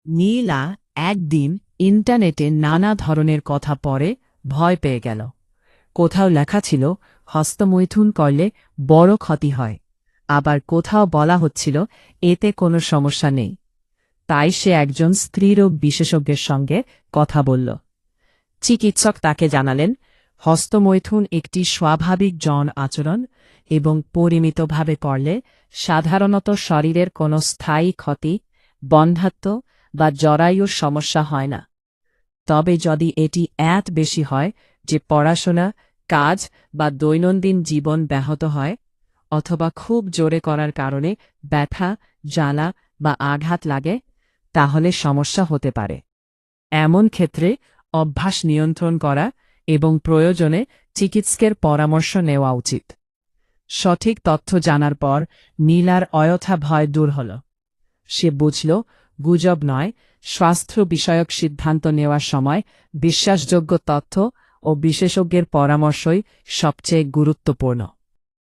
নীলা একদিন ইন্টারনেটে নানা ধরনের কথা পড়ে ভয় পেয়ে গেল। কোথাও লেখা ছিল হস্তমৈথুন করলে বড় ক্ষতি হয়, আবার কোথাও বলা হচ্ছিল এতে কোনো সমস্যা নেই। তাই সে একজন স্ত্রীরোগ বিশেষজ্ঞের সঙ্গে কথা বলল। চিকিৎসক তাকে জানালেন হস্তমৈথুন একটি স্বাভাবিক যৌন আচরণ এবং পরিমিতভাবে করলে সাধারণত শরীরের কোনো স্থায়ী ক্ষতি, বন্ধ্যাত্ব বা জরায়ুর সমস্যা হয় না। তবে যদি এটি এত বেশি হয় যে পড়াশোনা, কাজ বা দৈনন্দিন জীবন ব্যাহত হয়, অথবা খুব জোরে করার কারণে ব্যথা, জ্বালা বা আঘাত লাগে, তাহলে সমস্যা হতে পারে। এমন ক্ষেত্রে অভ্যাস নিয়ন্ত্রণ করা এবং প্রয়োজনে চিকিৎসকের পরামর্শ নেওয়া উচিত। সঠিক তথ্য জানার পর নীলার অযথা ভয় দূর হল। সে বুঝল গুজব নয়, স্বাস্থ্য বিষয়ক সিদ্ধান্ত নেওয়ার সময় বিশ্বাসযোগ্য তথ্য ও বিশেষজ্ঞের পরামর্শই সবচেয়ে গুরুত্বপূর্ণ।